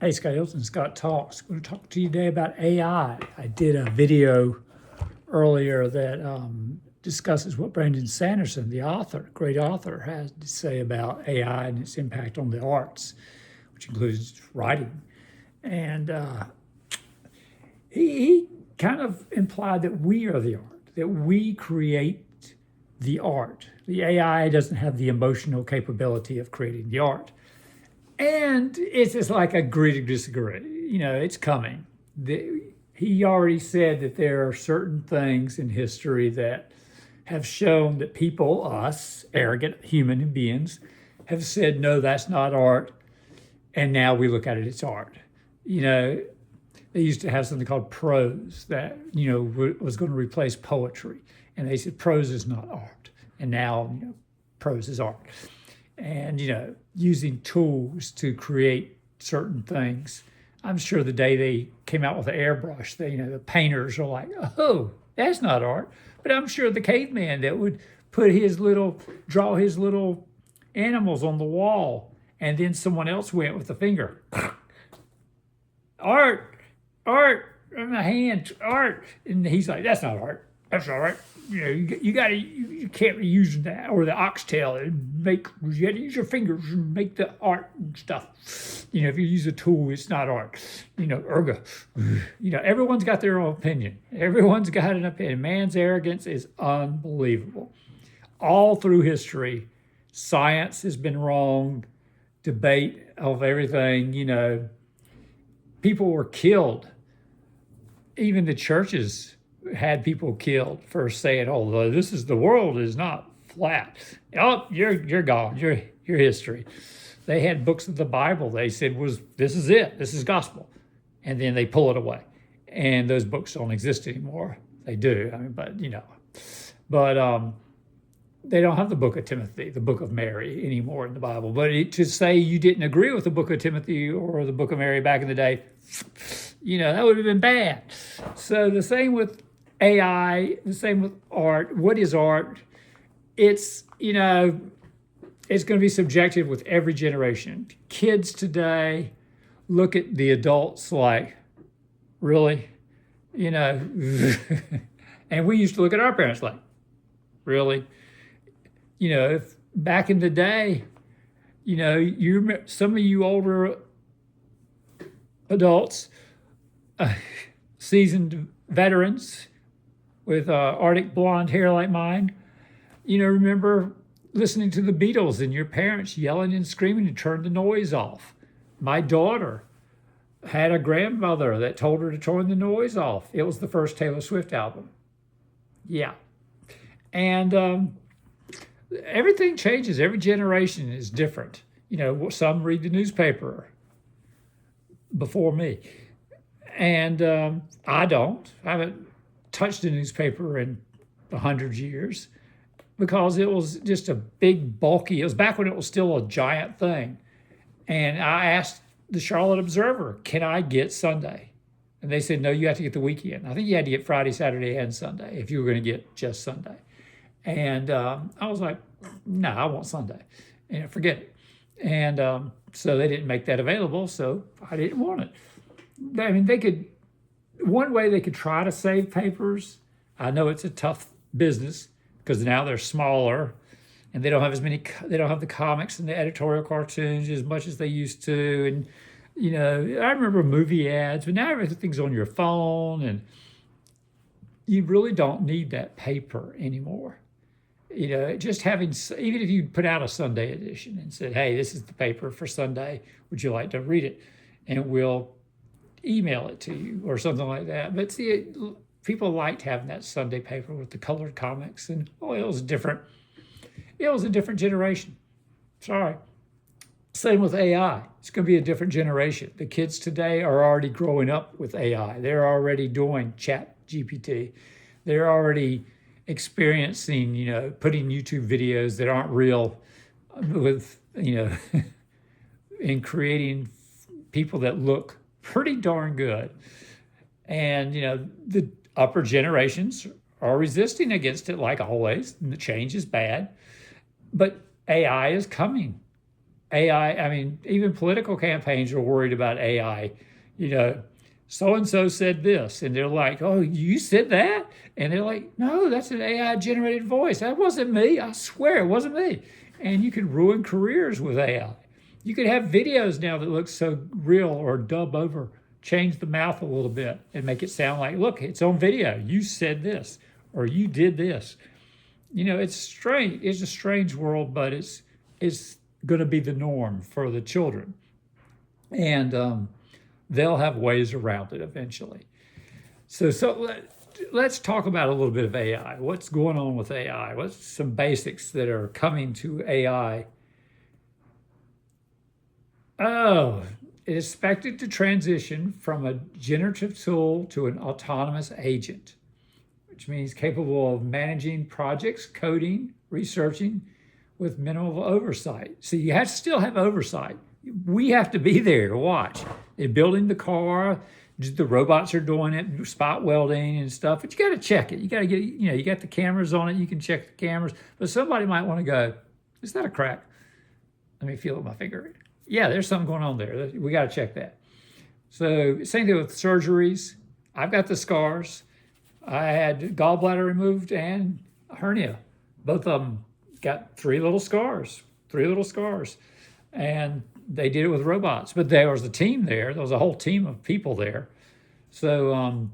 Hey, Scott Hylton, Scott Talks. I'm going to talk to you today about AI. I did a video earlier that discusses what Brandon Sanderson, the author, great author, has to say about AI and its impact on the arts, which includes writing. And he kind of implied that we are the art, that we create the art. The AI doesn't have the emotional capability of creating the art. And it's just like agree to disagree. It's coming. He already said that there are certain things in history that have shown that people, us, arrogant human beings, have said, no, that's not art. And now we look at it, it's art. They used to have something called prose that, was going to replace poetry. And they said prose is not art. And now, prose is art. And, using tools to create certain things. I'm sure the day they came out with the airbrush, the painters are like, oh, that's not art. But I'm sure the caveman that would draw his little animals on the wall, and then someone else went with the finger. Art, in the hand, art. And he's like, that's not art. That's not art. You can't be using that or the oxtail and you got to use your fingers and make the art and stuff. If you use a tool, it's not art. Ergo. Everyone's got their own opinion. Everyone's got an opinion. Man's arrogance is unbelievable. All through history, science has been wrong, debate of everything, people were killed. Even the churches had people killed for saying, "Oh, the world is not flat." Oh, you're gone. You're history. They had books of the Bible. They said this is it. This is gospel, and then they pull it away, and those books don't exist anymore. They do. But they don't have the book of Timothy, the book of Mary anymore in the Bible. But to say you didn't agree with the book of Timothy or the book of Mary back in the day, that would have been bad. So the same with AI, the same with art. What is art? It's going to be subjective with every generation. Kids today look at the adults like, really? And we used to look at our parents like, really? If back in the day, you remember some of you older adults, seasoned veterans with Arctic blonde hair like mine, remember listening to the Beatles and your parents yelling and screaming to turn the noise off. My daughter had a grandmother that told her to turn the noise off. It was the first Taylor Swift album. Yeah. And everything changes. Every generation is different. Some read the newspaper before me. And I don't. I haven't touched a newspaper in 100 years because it was just a big, bulky, it was back when it was still a giant thing. And I asked the Charlotte Observer, can I get Sunday? And they said, no, you have to get the weekend. I think you had to get Friday, Saturday, and Sunday if you were going to get just Sunday. And I was like, no, I want Sunday. Forget it. And so they didn't make that available, so I didn't want it. One way they could try to save papers, I know it's a tough business because now they're smaller and they don't have the comics and the editorial cartoons as much as they used to. And, I remember movie ads, but now everything's on your phone and you really don't need that paper anymore. Just having, even if you put out a Sunday edition and said, hey, this is the paper for Sunday, would you like to read it? And we'll email it to you or something like that. But see, people liked having that Sunday paper with the colored comics, and it was different. It was a different generation. Sorry. Same with AI. It's going to be a different generation. The kids today are already growing up with AI. They're already doing Chat GPT. They're already experiencing, putting YouTube videos that aren't real with, and creating people that look pretty darn good. And, the upper generations are resisting against it like always. And the change is bad. But AI is coming. AI, I mean, even political campaigns are worried about AI. You know, so and so said this, and they're like, "Oh, you said that?" And they're like, "No, that's an AI generated voice. That wasn't me. I swear it wasn't me." And you can ruin careers with AI. You could have videos now that look so real or dub over, change the mouth a little bit and make it sound like, "Look, it's on video. You said this or you did this." You know, it's strange. It's a strange world, but it's going to be the norm for the children, and they'll have ways around it eventually. Let's talk about a little bit of AI. What's going on with AI? What's some basics that are coming to AI? Oh, it is expected to transition from a generative tool to an autonomous agent, which means capable of managing projects, coding, researching with minimal oversight. So you have to still have oversight. We have to be there to watch. They're building the car, the robots are doing it, spot welding and stuff, but you got to check it. You got to get, you got the cameras on it, you can check the cameras, but somebody might want to go, "Is that a crack? Let me feel it with my finger. Yeah, there's something going on there. We got to check that." So same thing with surgeries. I've got the scars. I had gallbladder removed and a hernia. Both of them got three little scars. And they did it with robots. But there was a team there. There was a whole team of people there. So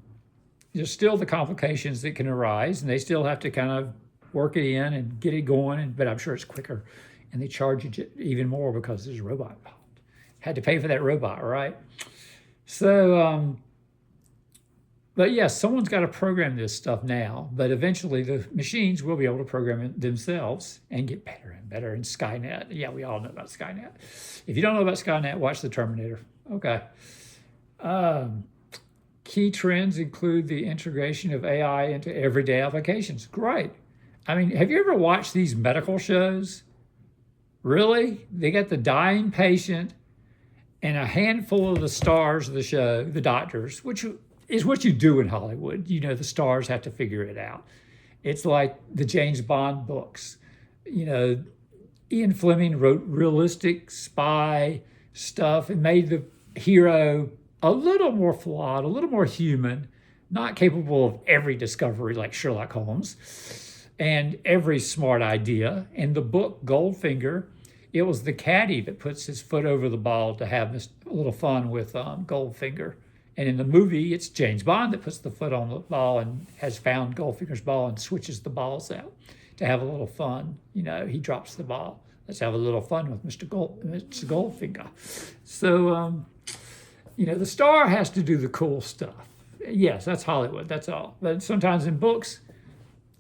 there's still the complications that can arise, and they still have to kind of work it in and get it going. But I'm sure it's quicker. And they charge you even more because there's a robot involved. Had to pay for that robot, right? So, but yes, someone's got to program this stuff now, but eventually the machines will be able to program it themselves and get better and better. And Skynet, yeah, we all know about Skynet. If you don't know about Skynet, watch The Terminator. Okay. Key trends include the integration of AI into everyday applications. Great. I mean, have you ever watched these medical shows? Really? They got the dying patient and a handful of the stars of the show, the doctors, which is what you do in Hollywood. You know, the stars have to figure it out. It's like the James Bond books. You know, Ian Fleming wrote realistic spy stuff and made the hero a little more flawed, a little more human, not capable of every discovery like Sherlock Holmes and every smart idea. In the book Goldfinger, it was the caddy that puts his foot over the ball to have a little fun with Goldfinger. And in the movie, it's James Bond that puts the foot on the ball and has found Goldfinger's ball and switches the balls out to have a little fun. You know, he drops the ball. Let's have a little fun with Mr. Goldfinger. So, the star has to do the cool stuff. Yes, that's Hollywood, that's all. But sometimes in books,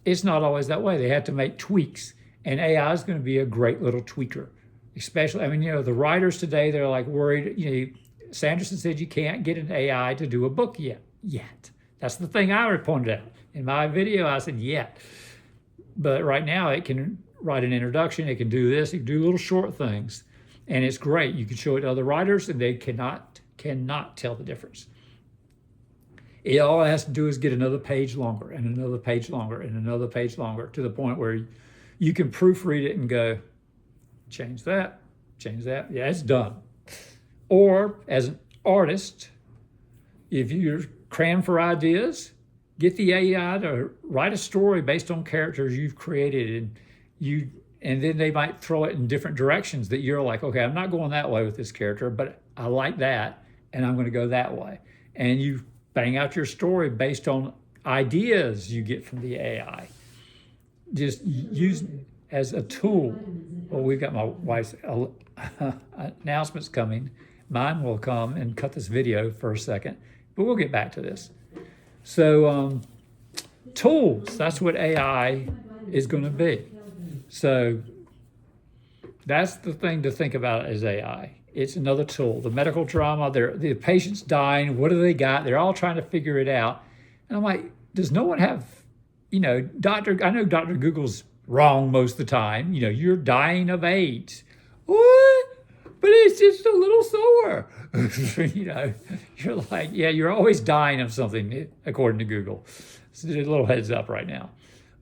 it's not always that way. They have to make tweaks. And AI is going to be a great little tweaker. Especially, the writers today, they're like worried, Sanderson said you can't get an AI to do a book yet. That's the thing I pointed out. In my video, I said yet. But right now, it can write an introduction. It can do this. It can do little short things. And it's great. You can show it to other writers, and they cannot tell the difference. All it has to do is get another page longer and another page longer and another page longer to the point where you can proofread it and go, change that. Yeah, it's done. Or as an artist, if you're crammed for ideas, get the AI to write a story based on characters you've created, and then they might throw it in different directions that you're like, okay, I'm not going that way with this character, but I like that, and I'm going to go that way. And you bang out your story based on ideas you get from the AI. Just use it as a tool. Well, we've got my wife's announcements coming. Mine will come and cut this video for a second, but we'll get back to this. So tools, that's what AI is going to be. So that's the thing to think about as AI. It's another tool. The medical drama, the patient's dying, what do they got? They're all trying to figure it out. And I'm like, does no one have, I know Dr. Google's wrong most of the time. You're dying of AIDS. What? But it's just a little sore. You're like, yeah, you're always dying of something, according to Google. So a little heads up right now.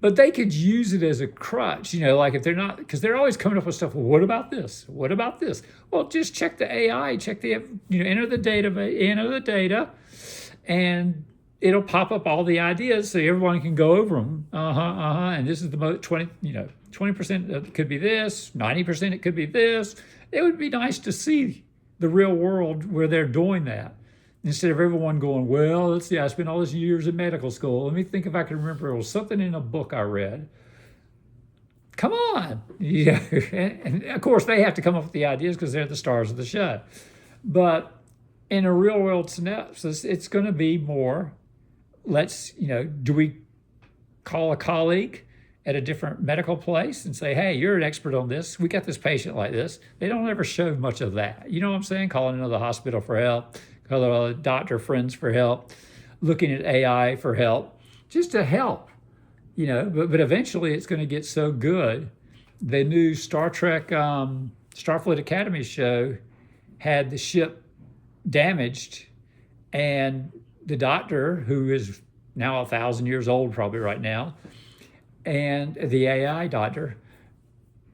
But they could use it as a crutch, like if they're not, because they're always coming up with stuff. Well, what about this? What about this? Well, just check the AI, check the, enter the data, and it'll pop up all the ideas so everyone can go over them. And this is the most 20% it could be this, 90% it could be this. It would be nice to see the real world where they're doing that. Instead of everyone going, well, let's see, I spent all these years in medical school. Let me think if I can remember. It was something in a book I read. Come on. Yeah. And of course, they have to come up with the ideas because they're the stars of the show. But in a real world synopsis, it's going to be more, do we call a colleague at a different medical place and say, hey, you're an expert on this. We got this patient like this. They don't ever show much of that. You know what I'm saying? Calling another hospital for help, calling other doctor friends for help, looking at AI for help, just to help, but eventually it's going to get so good. The new Star Trek Starfleet Academy show had the ship damaged, and the doctor, who is now 1,000 years old probably right now, and the AI doctor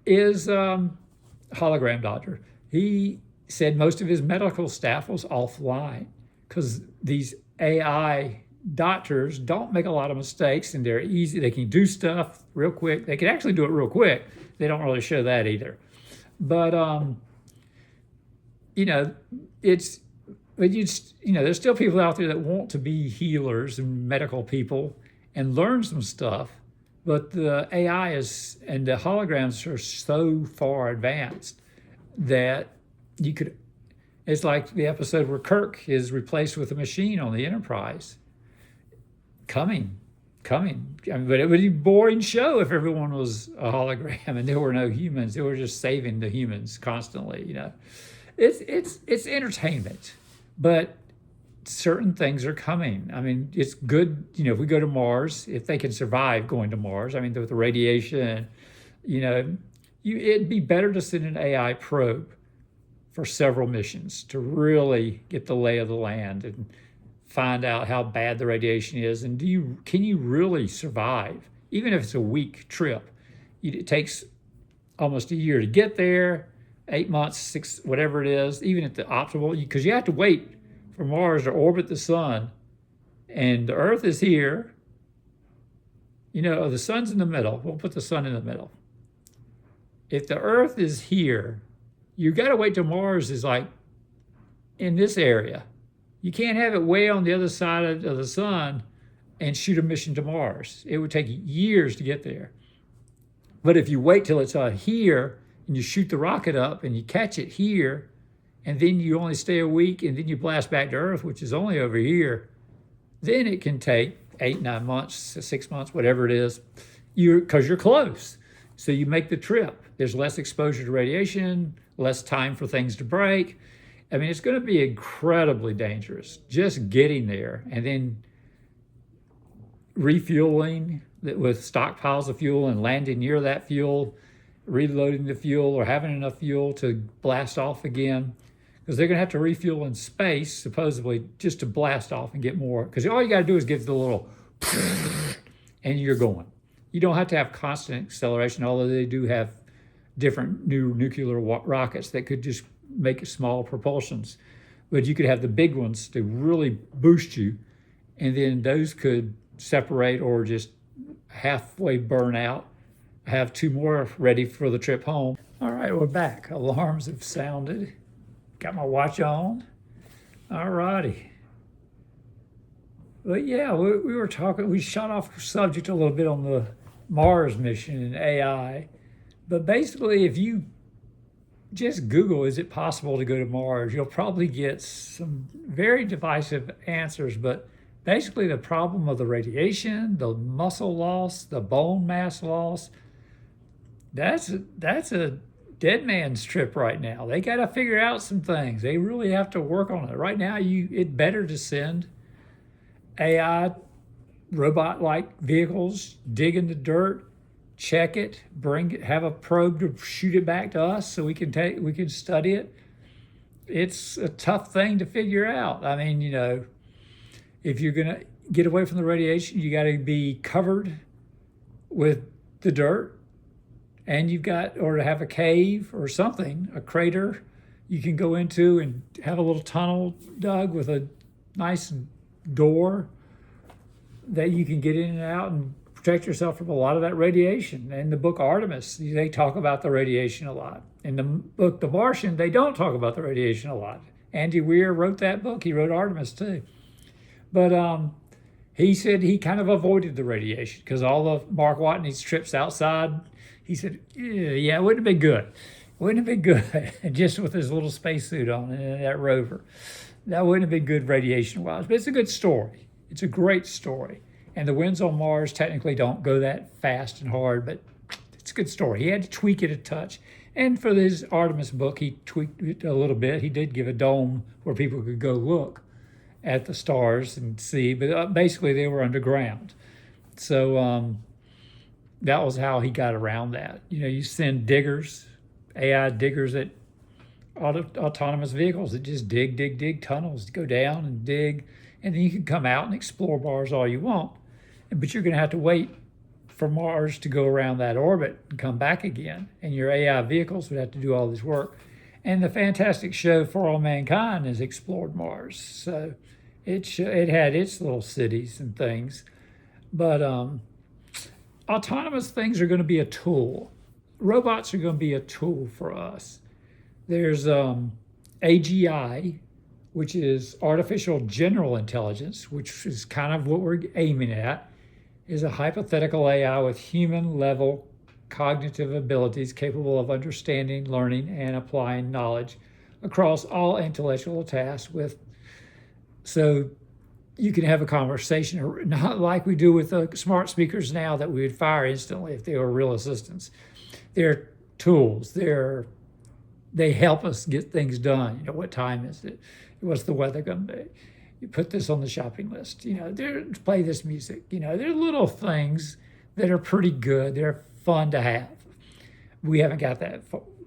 is hologram doctor. He said most of his medical staff was offline because these AI doctors don't make a lot of mistakes, and they're easy. They can do stuff real quick. They can actually do it real quick. They don't really show that either. But, there's still people out there that want to be healers and medical people and learn some stuff. But the AI and the holograms are so far advanced that it's like the episode where Kirk is replaced with a machine on the Enterprise. Coming. But it would be a boring show if everyone was a hologram and there were no humans. They were just saving the humans constantly, It's entertainment, but certain things are coming. I mean, it's good, if we go to Mars, if they can survive going to Mars, with the radiation, it'd be better to send an AI probe for several missions to really get the lay of the land and find out how bad the radiation is, and can you really survive, even if it's a week trip. It takes almost a year to get there, 8 months, 6, whatever it is, even at the optimal, because you have to wait for Mars to orbit the sun, and the Earth is here. The sun's in the middle. We'll put the sun in the middle. If the Earth is here, you got to wait till Mars is like in this area. You can't have it way on the other side of the sun and shoot a mission to Mars. It would take years to get there. But if you wait till it's here and you shoot the rocket up and you catch it here, and then you only stay a week and then you blast back to Earth, which is only over here, then it can take 8, 9 months, 6 months, whatever it is, because you're close. So you make the trip. There's less exposure to radiation, less time for things to break. It's going to be incredibly dangerous just getting there and then refueling with stockpiles of fuel and landing near that fuel, reloading the fuel or having enough fuel to blast off again. Because they're going to have to refuel in space, supposedly, just to blast off and get more. Because all you got to do is give the little and you're going. You don't have to have constant acceleration, although they do have different new nuclear rockets that could just make small propulsions. But you could have the big ones to really boost you, and then those could separate or just halfway burn out. I have 2 more ready for the trip home. All right, we're back. Alarms have sounded. Got my watch on. All righty. But yeah, we were talking, we shot off the subject a little bit on the Mars mission and AI. But basically, if you just Google, is it possible to go to Mars? You'll probably get some very divisive answers, but basically the problem of the radiation, the muscle loss, the bone mass loss, that's a dead man's trip right now. They got to figure out some things. They really have to work on it. Right now, it's better to send AI robot-like vehicles, dig in the dirt, check it, bring it, have a probe to shoot it back to us so we can study it. It's a tough thing to figure out. If you're gonna get away from the radiation, you got to be covered with the dirt, and you've got, or to have a cave or something, a crater you can go into and have a little tunnel dug with a nice door that you can get in and out and protect yourself from a lot of that radiation. In the book Artemis, they talk about the radiation a lot. In the book The Martian, they don't talk about the radiation a lot. Andy Weir wrote that book. He wrote Artemis too. But he said he kind of avoided the radiation because all of Mark Watney's trips outside, he said, yeah, it wouldn't have been good. Wouldn't have been good just with his little spacesuit on and that rover. That wouldn't have been good radiation-wise, but it's a good story. It's a great story. And the winds on Mars technically don't go that fast and hard, but it's a good story. He had to tweak it a touch. And for his Artemis book, he tweaked it a little bit. He did give a dome where people could go look at the stars and see, but basically they were underground. So that was how he got around that. You know, you send diggers, AI diggers at autonomous vehicles that just dig tunnels, go down and dig, and then you can come out and explore Mars all you want. But you're going to have to wait for Mars to go around that orbit and come back again. And your AI vehicles would have to do all this work. And the fantastic show For All Mankind has explored Mars. So it had its little cities and things. But autonomous things are going to be a tool. Robots are going to be a tool for us. There's AGI, which is artificial general intelligence, which is kind of what we're aiming at, is a hypothetical AI with human-level cognitive abilities capable of understanding, learning, and applying knowledge across all intellectual tasks. So you can have a conversation, not like we do with the smart speakers now that we would fire instantly if they were real assistants. They're tools. They help us get things done. You know, what time is it? What's the weather going to be? You put this on the shopping list. You know, play this music. You know, they're little things that are pretty good. They're fun to have. We haven't got that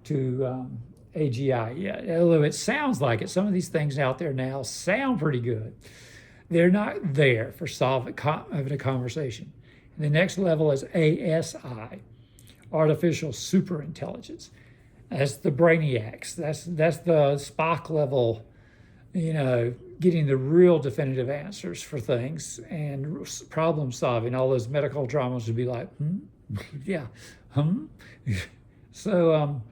to AGI yet, although it sounds like it. Some of these things out there now sound pretty good. They're not there for having a conversation. And the next level is ASI, artificial superintelligence. That's the brainiacs. That's the Spock level, you know, getting the real definitive answers for things and problem solving. All those medical dramas would be like, yeah, So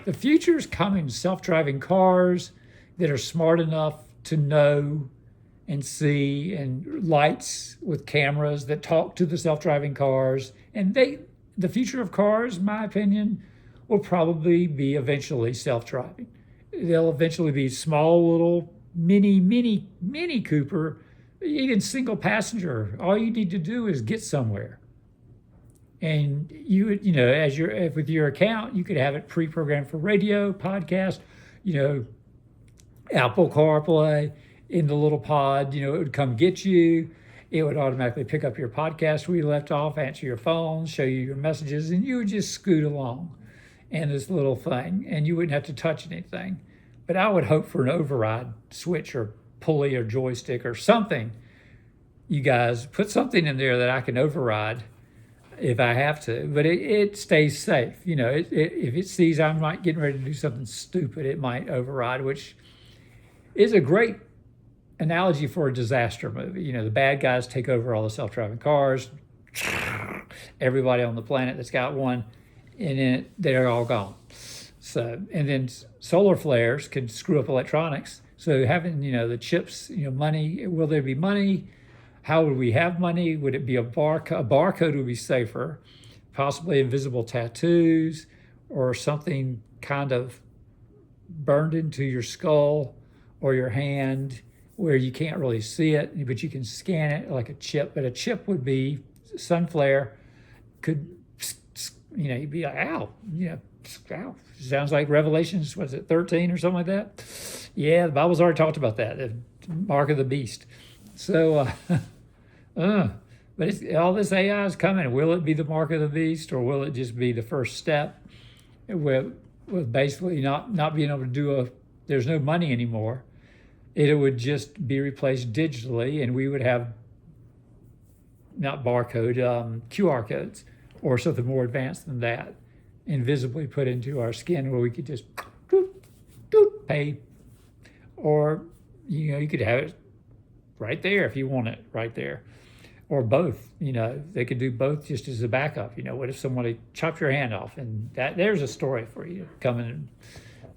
the future is coming. Self-driving cars that are smart enough to know and see, and lights with cameras that talk to the self-driving cars. And the future of cars, in my opinion, will probably be eventually self-driving. They'll eventually be small little mini Cooper, even single passenger. All you need to do is get somewhere. And you know, with your account, you could have it pre-programmed for radio, podcast, you know, Apple CarPlay in the little pod. You know, it would come get you. It would automatically pick up your podcast where you left off, answer your phone, show you your messages, and you would just scoot along in this little thing, and you wouldn't have to touch anything. But I would hope for an override switch or pulley or joystick or something. You guys put something in there that I can override if I have to, but it stays safe. You know, if it sees I'm not getting ready to do something stupid, it might override, which is a great analogy for a disaster movie. You know, the bad guys take over all the self-driving cars, everybody on the planet that's got one, and then they're all gone. So, and then solar flares can screw up electronics. So having, you know, the chips, you know, money, will there be money? How would we have money? Would it be a barcode? A barcode would be safer, possibly invisible tattoos or something kind of burned into your skull or your hand where you can't really see it, but you can scan it like a chip. But a chip would be sun flare, could, you know, you'd be like, ow, you know, ow. Sounds like Revelations, was it 13 or something like that? Yeah, the Bible's already talked about that, the mark of the beast. So, but all this AI is coming. Will it be the mark of the beast, or will it just be the first step with basically not being able to do there's no money anymore. It would just be replaced digitally, and we would have not barcode, QR codes. or something more advanced than that, invisibly put into our skin where we could just doot, doot, pay. Or, you could have it right there if you want it right there. Or both, they could do both just as a backup. What if somebody chopped your hand off? And there's a story for you coming.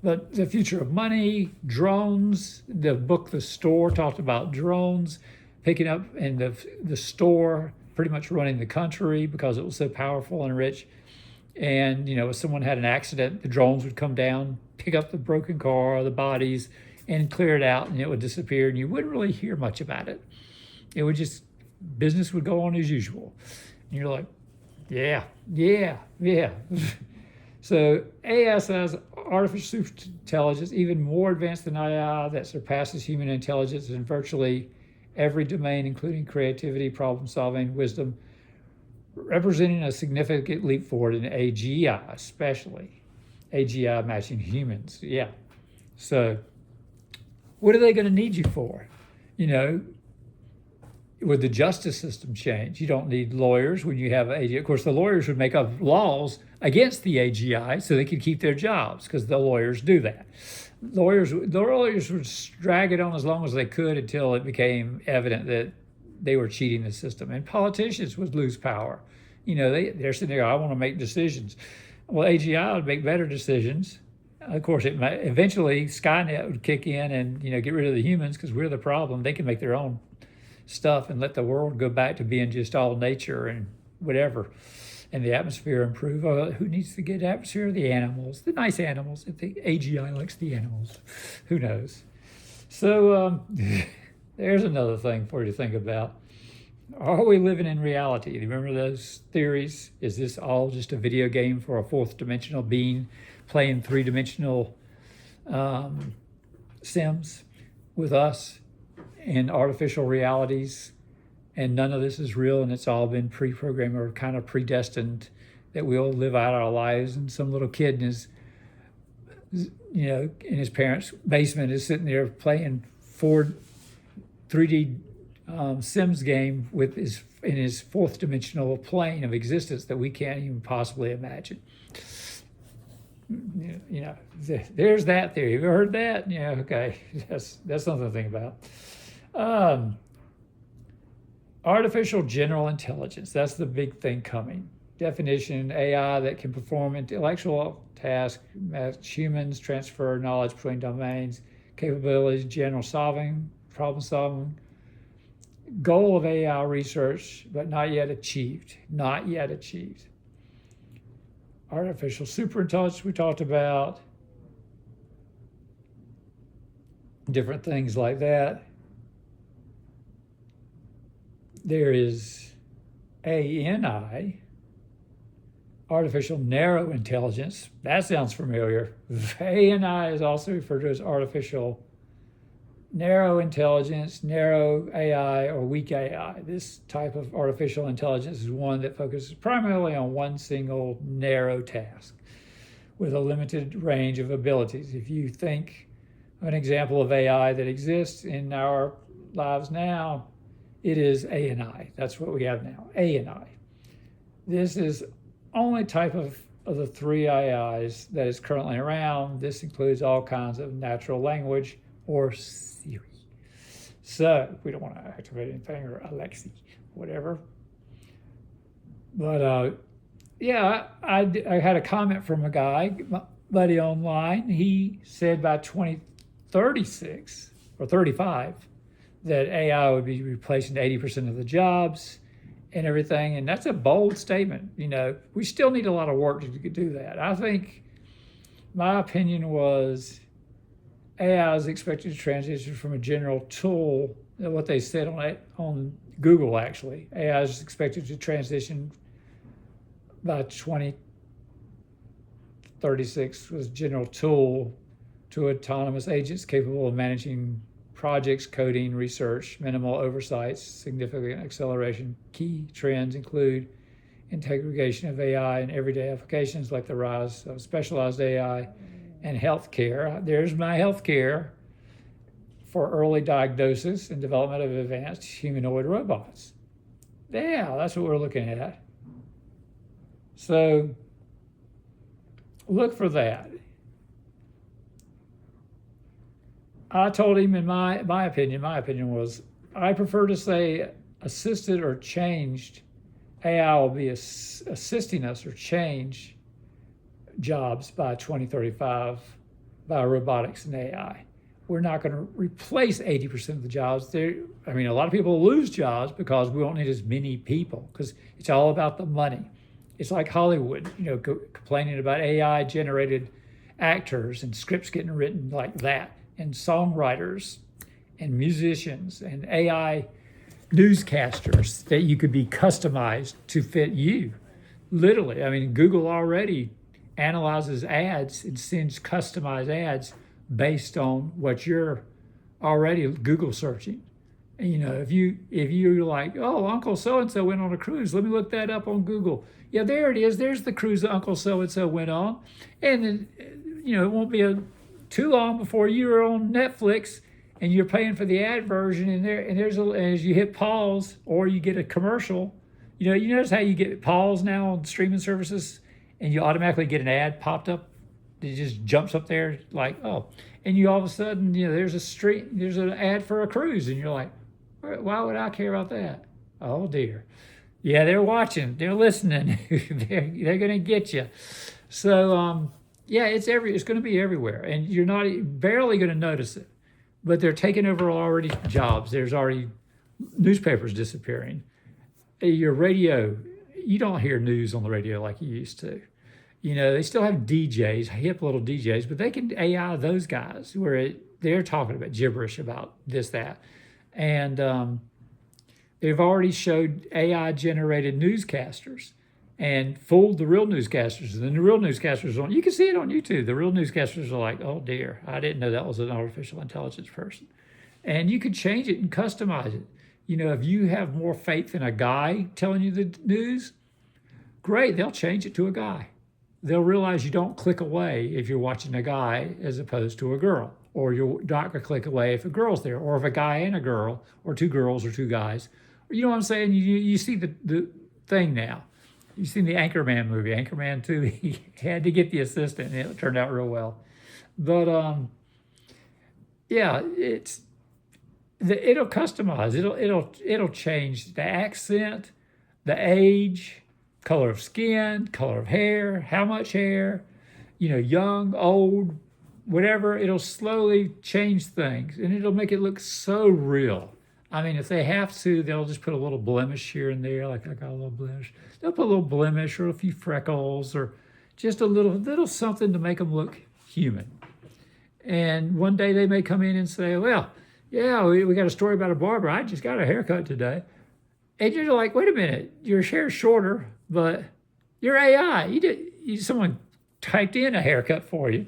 But the future of money, drones, the book The Store talked about drones picking up and the store pretty much running the country because it was so powerful and rich. And, if someone had an accident, the drones would come down, pick up the broken car or the bodies and clear it out, and it would disappear. And you wouldn't really hear much about it. It would just, business would go on as usual. And you're like, yeah. So AI says artificial intelligence, even more advanced than AI, that surpasses human intelligence in virtually every domain, including creativity, problem solving, wisdom, representing a significant leap forward in AGI, especially AGI matching humans. Yeah. So what are they going to need you for? Would the justice system change? You don't need lawyers when you have AGI. Of course, the lawyers would make up laws against the AGI so they could keep their jobs, because the lawyers do that. The lawyers would drag it on as long as they could until it became evident that they were cheating the system. And politicians would lose power. They're sitting there, I want to make decisions. Well, AGI would make better decisions. Of course, eventually Skynet would kick in and get rid of the humans because we're the problem. They can make their own stuff and let the world go back to being just all nature and whatever, and the atmosphere improve. Who needs the good atmosphere? The animals, the nice animals. If the AGI likes the animals, who knows? So there's another thing for you to think about. Are we living in reality? Remember those theories? Is this all just a video game for a fourth dimensional being playing three-dimensional Sims with us in artificial realities, and none of this is real, and it's all been pre-programmed or kind of predestined that we'll live out our lives, and some little kid in his parents' basement is sitting there playing 3D Sims game in his fourth dimensional plane of existence that we can't even possibly imagine. There's that theory. Have you heard that? Yeah, okay. That's something to think about. Artificial general intelligence. That's the big thing coming. Definition: AI that can perform intellectual tasks, match humans, transfer knowledge between domains, capabilities, general solving, problem solving. Goal of AI research, but not yet achieved. Not yet achieved. Artificial superintelligence we talked about. Different things like that. There is ANI, artificial narrow intelligence. That sounds familiar. ANI is also referred to as artificial narrow intelligence, narrow AI, or weak AI. This type of artificial intelligence is one that focuses primarily on one single narrow task with a limited range of abilities. If you think of an example of AI that exists in our lives now, it is ANI. That's what we have now, ANI. This is only type of the three AIs that is currently around. This includes all kinds of natural language or Siri. So we don't want to activate anything, or Alexa, whatever. But yeah, I had a comment from a guy, my buddy online. He said by 2036 or 35 that AI would be replacing 80% of the jobs and everything. And that's a bold statement. We still need a lot of work to do that. I think my opinion was AI is expected to transition from a general tool, what they said on Google actually. AI is expected to transition by 2036 was a general tool to autonomous agents capable of managing projects, coding, research, minimal oversights, significant acceleration. Key trends include integration of AI in everyday applications like the rise of specialized AI and healthcare. There's my healthcare for early diagnosis and development of advanced humanoid robots. Yeah, that's what we're looking at. So look for that. I told him in my opinion was, I prefer to say assisted or changed. AI will be assisting us or change jobs by 2035 by robotics and AI. We're not going to replace 80% of the jobs. I mean, a lot of people lose jobs because we don't need as many people, because it's all about the money. It's like Hollywood, complaining about AI generated actors and scripts getting written like that, and songwriters and musicians and AI newscasters that you could be customized to fit you. Literally, I mean, Google already analyzes ads and sends customized ads based on what you're already Google searching. And, if you're like, oh, Uncle so and so went on a cruise, let me look that up on Google. Yeah, there it is. There's the cruise that Uncle so and so went on, and then, it won't be too long before you're on Netflix and you're paying for the ad version, and there's as you hit pause or you get a commercial. You notice how you get pause now on streaming services, and you automatically get an ad popped up. It just jumps up there like, oh, and you all of a sudden, there's an ad for a cruise, and you're like, why would I care about that? Oh dear. Yeah, they're watching, they're listening, they're gonna get you. So yeah, it's going to be everywhere, and you're not barely going to notice it. But they're taking over already jobs. There's already newspapers disappearing. Your radio, you don't hear news on the radio like you used to. They still have DJs, hip little DJs, but they can AI those guys where they're talking about gibberish about this, that. And they've already showed AI generated newscasters and fooled the real newscasters. And then the real newscasters you can see it on YouTube. The real newscasters are like, oh dear, I didn't know that was an artificial intelligence person. And you could change it and customize it. If you have more faith in a guy telling you the news, great, they'll change it to a guy. They'll realize you don't click away if you're watching a guy as opposed to a girl, or you're not going to click away if a girl's there, or if a guy and a girl, or two girls or two guys. You know what I'm saying? You see the thing now. You've seen the Anchorman movie, Anchorman 2. He had to get the assistant, and it turned out real well. But yeah, it'll customize. It'll change the accent, the age, color of skin, color of hair, how much hair, young, old, whatever. It'll slowly change things, and it'll make it look so real. I mean, if they have to, they'll just put a little blemish here and there, like I got a little blemish. They'll put a little blemish or a few freckles or just a little something to make them look human. And one day they may come in and say, well, yeah, we got a story about a barber. I just got a haircut today. And you're like, wait a minute, your hair's shorter, but you're AI. Someone typed in a haircut for you.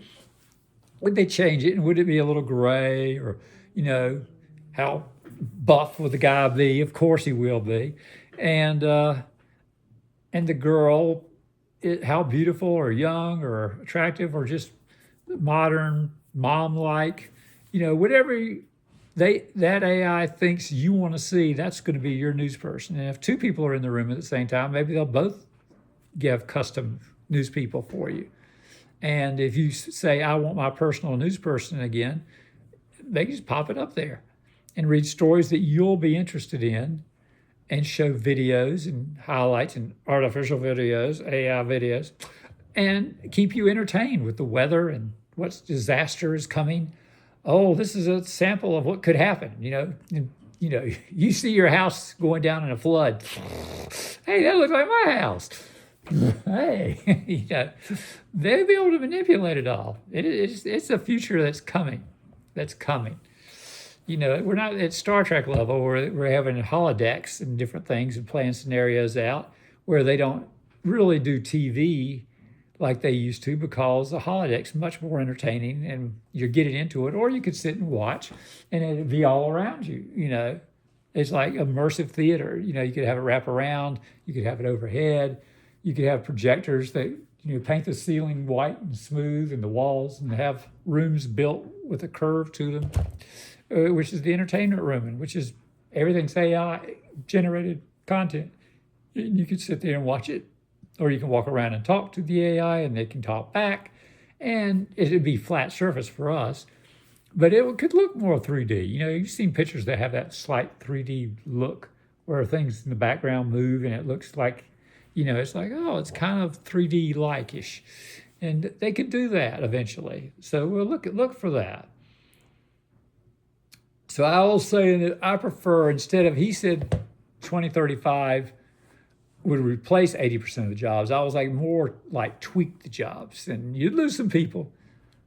Would they change it? And would it be a little gray, or, how buff will the guy be? Of course he will be. And the girl, how beautiful or young or attractive or just modern, mom-like, whatever that AI thinks you want to see, that's going to be your news person. And if two people are in the room at the same time, maybe they'll both give custom news people for you. And if you say, I want my personal news person again, they can just pop it up there and read stories that you'll be interested in, and show videos and highlights and artificial videos, AI videos, and keep you entertained with the weather and what disaster is coming. Oh, this is a sample of what could happen. You see your house going down in a flood. Hey, that looks like my house. Hey, they'll be able to manipulate it all. It's a future that's coming. We're not at Star Trek level where we're having holodecks and different things and playing scenarios out where they don't really do TV like they used to, because the holodeck's much more entertaining and you're getting into it, or you could sit and watch and it'd be all around you. It's like immersive theater. You could have it wrap around, you could have it overhead, you could have projectors that paint the ceiling white and smooth and the walls, and have rooms built with a curve to them, which is the entertainment room, and which is everything's AI generated content. You could sit there and watch it Or you can walk around and talk to the AI and they can talk back, and it'd be flat surface for us, but it could look more 3D. You've seen pictures that have that slight 3D look where things in the background move and it looks like, it's like, oh, it's kind of 3D like-ish. And they could do that eventually. So we'll look for that. So I will say that I prefer, instead of, he said 2035 would replace 80% of the jobs. I was like, more like tweak the jobs. And you'd lose some people,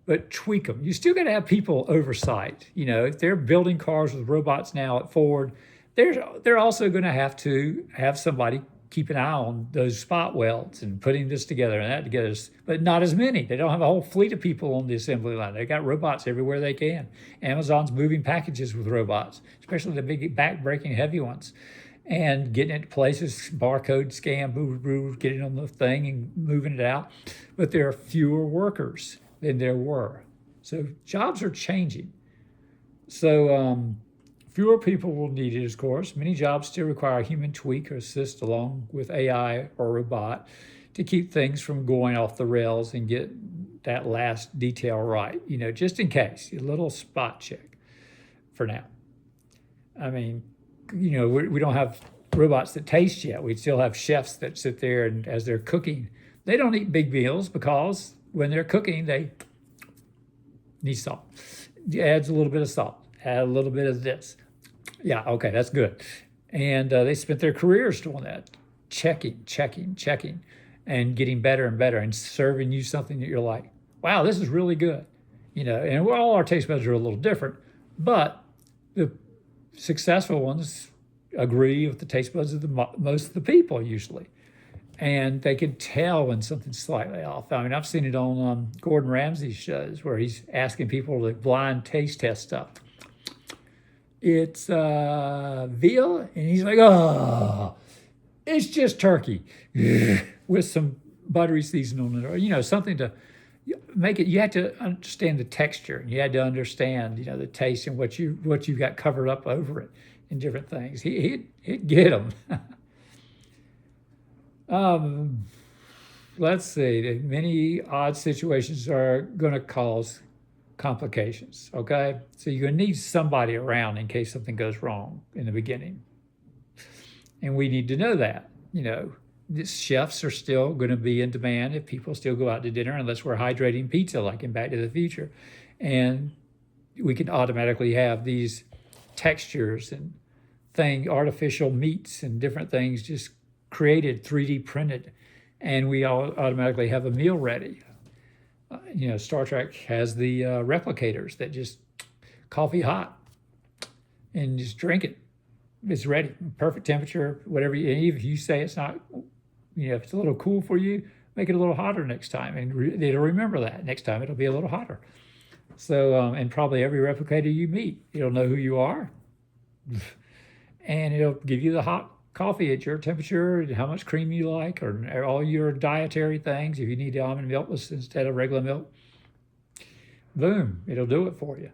but tweak them. You still got to have people oversight. If they're building cars with robots now at Ford, they're also going to have somebody keep an eye on those spot welds and putting this together and that together, but not as many. They don't have a whole fleet of people on the assembly line. They got robots everywhere they can. Amazon's moving packages with robots, especially the big back-breaking heavy ones, and getting it to places, barcode scan, getting on the thing and moving it out. But there are fewer workers than there were. So jobs are changing. So fewer people will need it, of course. Many jobs still require a human tweak or assist along with AI or robot to keep things from going off the rails and get that last detail right, just in case, a little spot check for now. I mean, we don't have robots that taste yet. We still have chefs that sit there and as they're cooking, they don't eat big meals because when they're cooking, they need salt. It adds a little bit of salt, add a little bit of this. Yeah, okay, that's good. And they spent their careers doing that, checking, and getting better and better and serving you something that you're like, wow, this is really good. And all our taste buds are a little different, but the successful ones agree with the taste buds of most of the people usually. And they can tell when something's slightly off. I mean, I've seen it on Gordon Ramsay's shows where he's asking people to blind taste test stuff. It's veal, and he's like, oh, it's just turkey with some buttery seasoning on it, or, something to make it. You have to understand the texture, and you had to understand, the taste and what you got covered up over it and different things. He'd get them. Let's see. Many odd situations are going to cause complications, okay? So you're going to need somebody around in case something goes wrong in the beginning. And we need to know that, chefs are still going to be in demand if people still go out to dinner, unless we're hydrating pizza like in Back to the Future. And we can automatically have these textures and artificial meats and different things just created, 3D printed, and we all automatically have a meal ready. Star Trek has the replicators that just coffee hot and just drink it. It's ready, perfect temperature, whatever. If you say it's not, if it's a little cool for you, make it a little hotter next time, and it'll remember that. Next time it'll be a little hotter. So, and probably every replicator you meet, it'll know who you are, and it'll give you the hot coffee at your temperature and how much cream you like, or all your dietary things. If you need almond milk instead of regular milk, boom, it'll do it for you.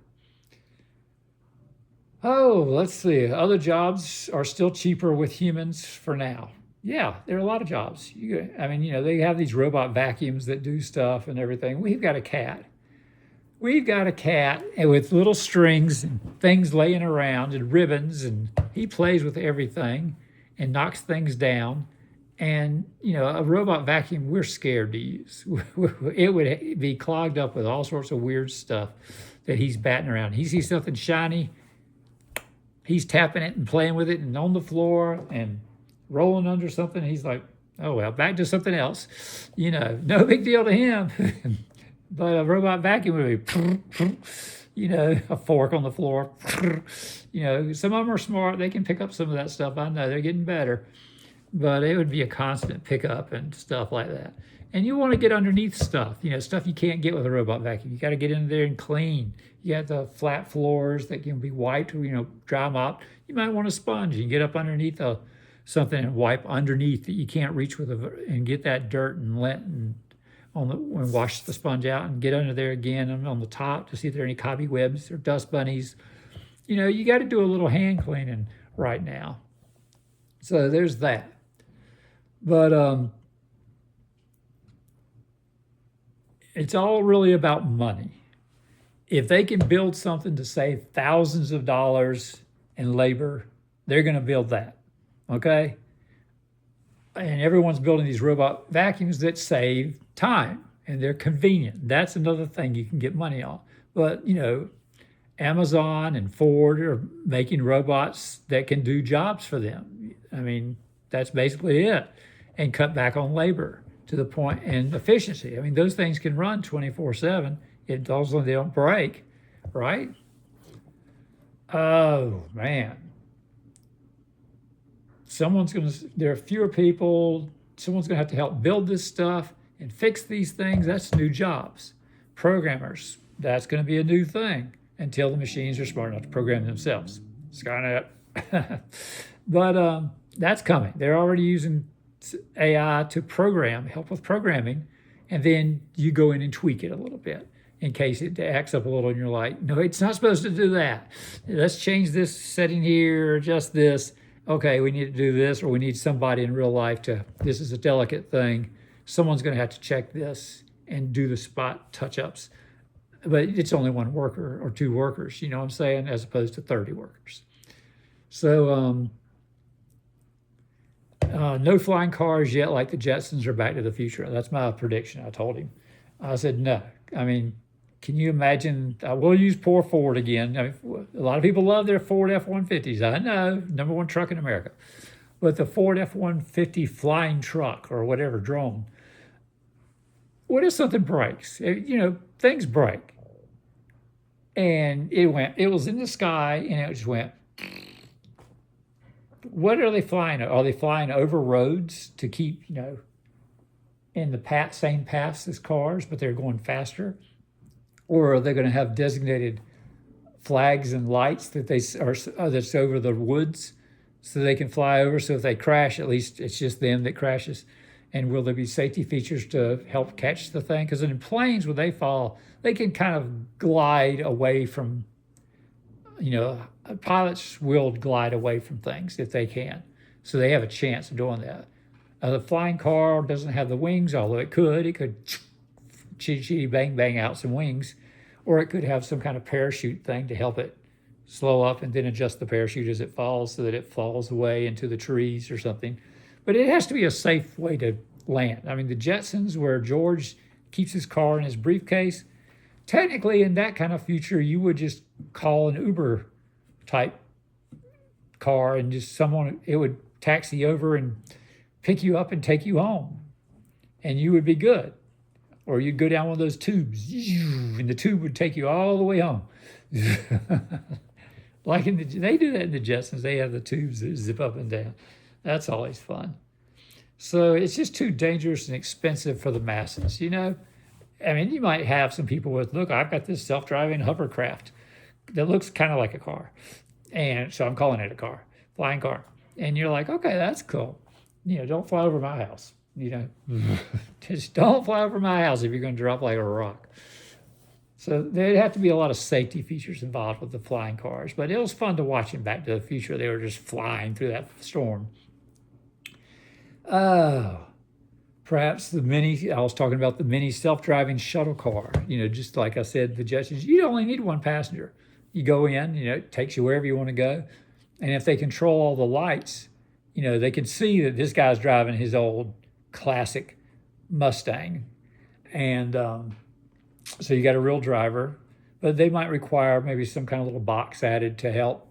Oh, let's see. Other jobs are still cheaper with humans for now. Yeah, there are a lot of jobs. They have these robot vacuums that do stuff and everything. We've got a cat. With little strings and things laying around and ribbons, and he plays with everything and knocks things down. And, a robot vacuum, we're scared to use. It would be clogged up with all sorts of weird stuff that he's batting around. He sees something shiny, he's tapping it and playing with it and on the floor and rolling under something. He's like, oh, well, back to something else. No big deal to him. But a robot vacuum would be, a fork on the floor. Some of them are smart. They can pick up some of that stuff. I know they're getting better. But it would be a constant pickup and stuff like that. And you want to get underneath stuff, stuff you can't get with a robot vacuum. You got to get in there and clean. You got the flat floors that can be wiped, dry mop. You might want a sponge. You can get up underneath something and wipe underneath that you can't reach with and get that dirt and lint and wash the sponge out and get under there again and on the top to see if there are any cobwebs or dust bunnies. You got to do a little hand cleaning right now. So there's that. But It's all really about money. If they can build something to save thousands of dollars in labor, they're going to build that. Okay? And everyone's building these robot vacuums that save time and they're convenient. That's another thing you can get money on. But, Amazon and Ford are making robots that can do jobs for them. I mean, that's basically it. And cut back on labor to the point and efficiency. I mean, those things can run 24/7. It also they don't break, right? Oh man. There are fewer people. Someone's going to have to help build this stuff and fix these things. That's new jobs. Programmers, that's going to be a new thing until the machines are smart enough to program themselves. Skynet. But that's coming. They're already using AI to help with programming, and then you go in and tweak it a little bit in case it acts up a little and you're like, no, it's not supposed to do that. Let's change this setting here, adjust this. Okay, we need to do this, or we need somebody in real life this is a delicate thing. Someone's going to have to check this and do the spot touch-ups. But it's only one worker or two workers, you know what I'm saying, as opposed to 30 workers. So no flying cars yet like the Jetsons or Back to the Future. That's my prediction. I told him. I said, no. I mean, can you imagine? I will use poor Ford again. I mean, a lot of people love their Ford F-150s. I know, #1 truck in America. But the Ford F-150 flying truck or whatever, drone, what if something breaks? Things break. And it was in the sky and it just went. What are they flying? Are they flying over roads to keep, in the same paths as cars, but they're going faster? Or are they going to have designated flags and lights that's over the woods so they can fly over? So if they crash, at least it's just them that crashes. And will there be safety features to help catch the thing? Because in planes, when they fall, they can kind of glide away from, pilots will glide away from things if they can. So they have a chance of doing that. The flying car doesn't have the wings, although it could. It could chitty bang bang out some wings, or it could have some kind of parachute thing to help it slow up and then adjust the parachute as it falls so that it falls away into the trees or something. But it has to be a safe way to land. I mean, the Jetsons, where George keeps his car in his briefcase, technically in that kind of future, you would just call an Uber type car and it would taxi over and pick you up and take you home, and you would be good. Or you'd go down one of those tubes, and the tube would take you all the way home. They do that in the Jetsons. They have the tubes that zip up and down. That's always fun. So it's just too dangerous and expensive for the masses, I mean, you might have some people look, I've got this self-driving hovercraft that looks kind of like a car. And so I'm calling it a car, flying car. And you're like, okay, that's cool. Don't fly over my house. Just don't fly over my house if you're going to drop like a rock. So there'd have to be a lot of safety features involved with the flying cars. But it was fun to watch in Back to the Future. They were just flying through that storm. Perhaps I was talking about the mini self-driving shuttle car. Just like I said, the Jetsons, you only need one passenger. You go in, it takes you wherever you want to go. And if they control all the lights, they can see that this guy's driving his old classic Mustang. And so you got a real driver, but they might require maybe some kind of little box added to help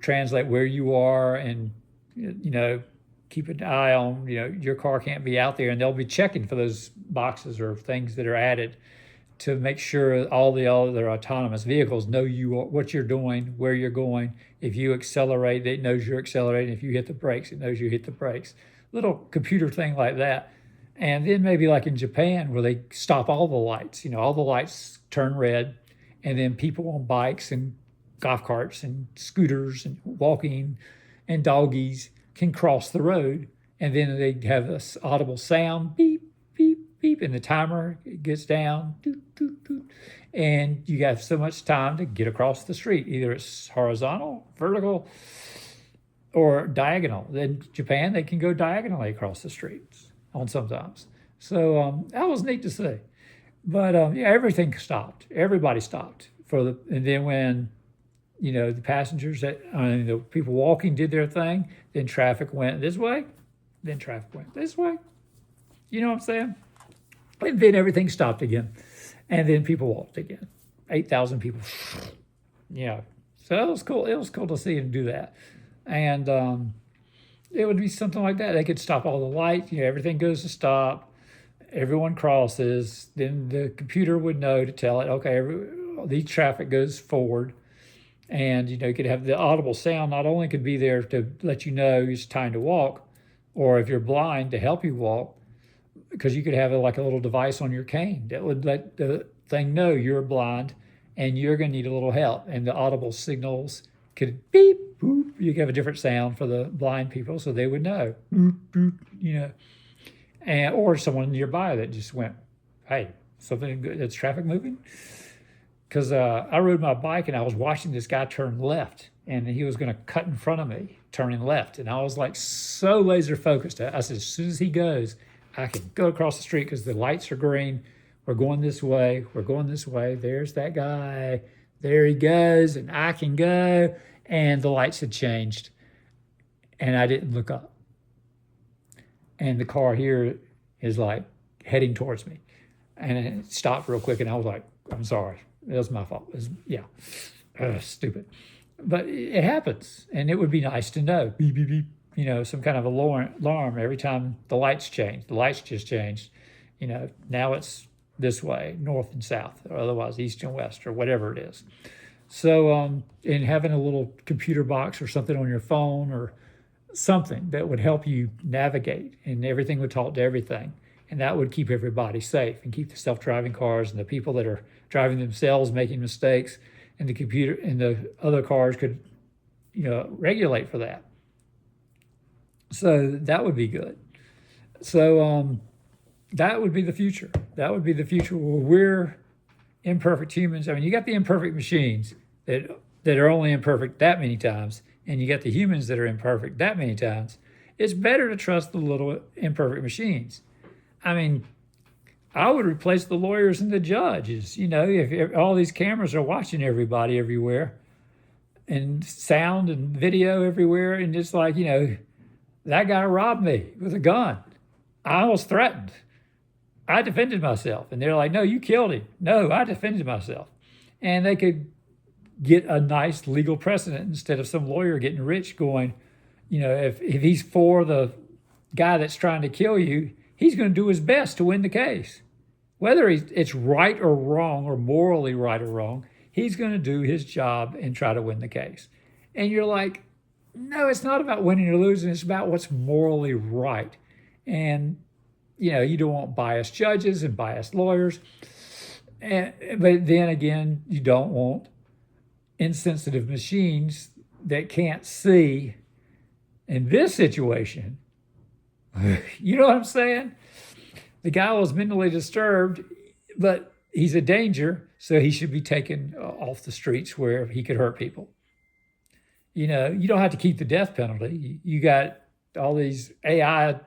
translate where you are and, keep an eye on, your car can't be out there, and they'll be checking for those boxes or things that are added to make sure all the other autonomous vehicles know what you're doing, where you're going. If you accelerate, it knows you're accelerating. If you hit the brakes, it knows you hit the brakes. Little computer thing like that. And then maybe like in Japan where they stop all the lights, all the lights turn red, and then people on bikes and golf carts and scooters and walking and doggies can cross the road, and then they have this audible sound, beep, beep, beep, and the timer gets down, doot, doot, doot, and you have so much time to get across the street. Either it's horizontal, vertical, or diagonal. In Japan, they can go diagonally across the streets on sometimes. So that was neat to see. But yeah, everything stopped. Everybody stopped and then when the passengers the people walking did their thing, then traffic went this way, then traffic went this way. You know what I'm saying? And then everything stopped again, and then people walked again. 8,000 people. Yeah. So it was cool. It was cool to see them do that, and it would be something like that. They could stop all the lights. Everything goes to stop. Everyone crosses. Then the computer would know to tell it, okay, the traffic goes forward. And, you could have the audible sound not only could be there to let you know it's time to walk, or if you're blind, to help you walk, because you could have like a little device on your cane that would let the thing know you're blind and you're going to need a little help. And the audible signals could beep, boop. You could have a different sound for the blind people so they would know, boop, boop, and or someone nearby that just went, hey, something good, that's traffic moving. Because I rode my bike and I was watching this guy turn left, and he was going to cut in front of me, turning left. And I was like so laser focused. I said, as soon as he goes, I can go across the street because the lights are green. We're going this way. We're going this way. There's that guy. There he goes, and I can go. And the lights had changed, and I didn't look up. And the car here is like heading towards me. And it stopped real quick, and I was like, I'm sorry. It was my fault. Stupid. But it happens, and it would be nice to know, beep, beep, beep, some kind of alarm every time the lights change. The lights just changed. Now it's this way, north and south, or otherwise east and west, or whatever it is. So, in having a little computer box or something on your phone or something that would help you navigate, and everything would talk to everything. And that would keep everybody safe and keep the self-driving cars and the people that are driving themselves making mistakes, and the computer and the other cars could, regulate for that. So that would be good. So that would be the future. That would be the future where we're imperfect humans. I mean, you got the imperfect machines that are only imperfect that many times, and you got the humans that are imperfect that many times. It's better to trust the little imperfect machines. I mean, I would replace the lawyers and the judges. If all these cameras are watching everybody everywhere, and sound and video everywhere, and just like, that guy robbed me with a gun. I was threatened. I defended myself. And they're like, no, you killed him. No, I defended myself. And they could get a nice legal precedent instead of some lawyer getting rich going, if he's for the guy that's trying to kill you, he's going to do his best to win the case. Whether it's right or wrong, or morally right or wrong, he's going to do his job and try to win the case. And you're like, no, it's not about winning or losing. It's about what's morally right. And, you don't want biased judges and biased lawyers. But then again, you don't want insensitive machines that can't see. In this situation, you know what I'm saying? The guy was mentally disturbed, but he's a danger, so he should be taken off the streets where he could hurt people. You don't have to keep the death penalty. You got all these AI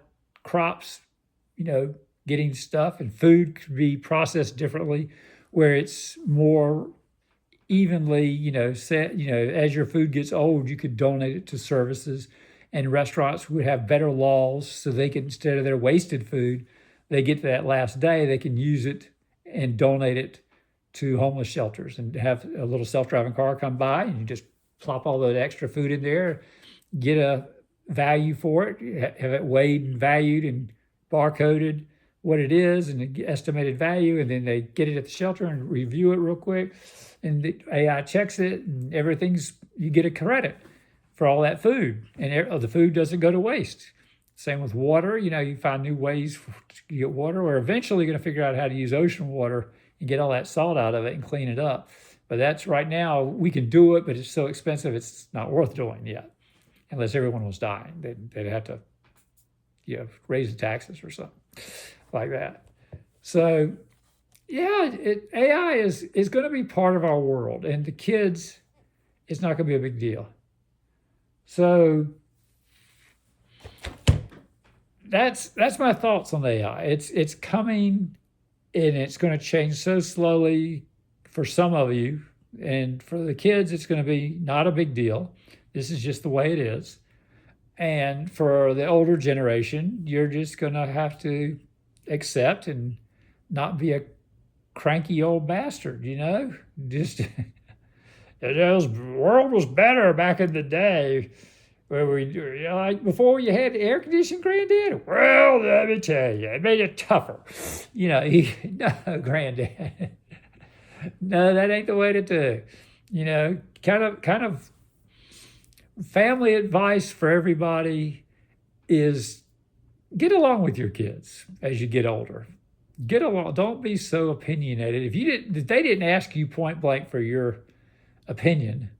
crops, getting stuff, and food could be processed differently where it's more evenly, set, as your food gets old, you could donate it to services, and restaurants would have better laws so they can, instead of their wasted food, they get to that last day, they can use it and donate it to homeless shelters, and have a little self-driving car come by, and you just plop all the extra food in there, get a value for it, have it weighed and valued and barcoded what it is and the estimated value, and then they get it at the shelter and review it real quick, and the AI checks it, and you get a credit for all that food, and the food doesn't go to waste. Same with water. You find new ways to get water. We're eventually going to figure out how to use ocean water and get all that salt out of it and clean it up. But that's right now, we can do it, but it's so expensive, it's not worth doing yet. Unless everyone was dying. They'd have to raise the taxes or something like that. So, yeah, AI is going to be part of our world. And the kids, it's not going to be a big deal. So that's my thoughts on AI. It's coming and it's going to change so slowly for some of you. And for the kids, it's going to be not a big deal. This is just the way it is. And for the older generation, you're just going to have to accept and not be a cranky old bastard, Just the world was better back in the day where like before you had air conditioning, Granddad. Well, let me tell you, it made it tougher. No, Granddad. No, that ain't the way to do. Kind of family advice for everybody is get along with your kids as you get older. Get along. Don't be so opinionated. If they didn't ask you point blank for your opinion,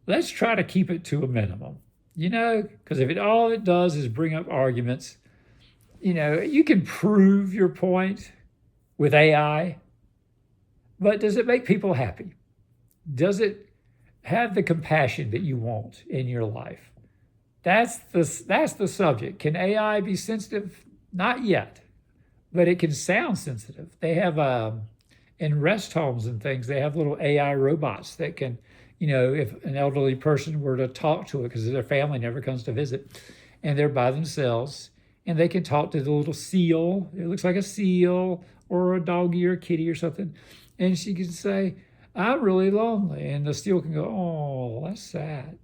let's try to keep it to a minimum. Because if all it does is bring up arguments, you can prove your point with AI, but does it make people happy? Does it have the compassion that you want in your life? That's the subject. Can AI be sensitive? Not yet, but it can sound sensitive. They have in rest homes and things, they have little AI robots that can, if an elderly person were to talk to it because their family never comes to visit, and they're by themselves, and they can talk to the little seal. It looks like a seal or a doggy or a kitty or something, and she can say, I'm really lonely. And the seal can go, oh, that's sad.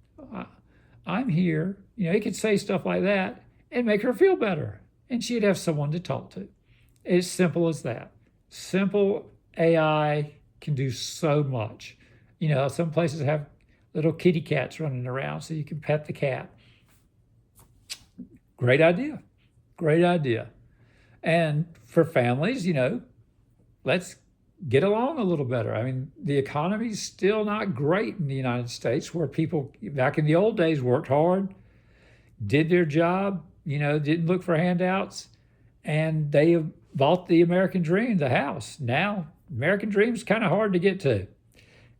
I'm here. It could say stuff like that and make her feel better. And she'd have someone to talk to. It's simple as that. Simple AI can do so much. Some places have little kitty cats running around so you can pet the cat. Great idea. Great idea. And for families, let's get along a little better. I mean, the economy's still not great in the United States, where people back in the old days worked hard, did their job, didn't look for handouts, and they bought the American dream, the house. Now, American dream's kind of hard to get to.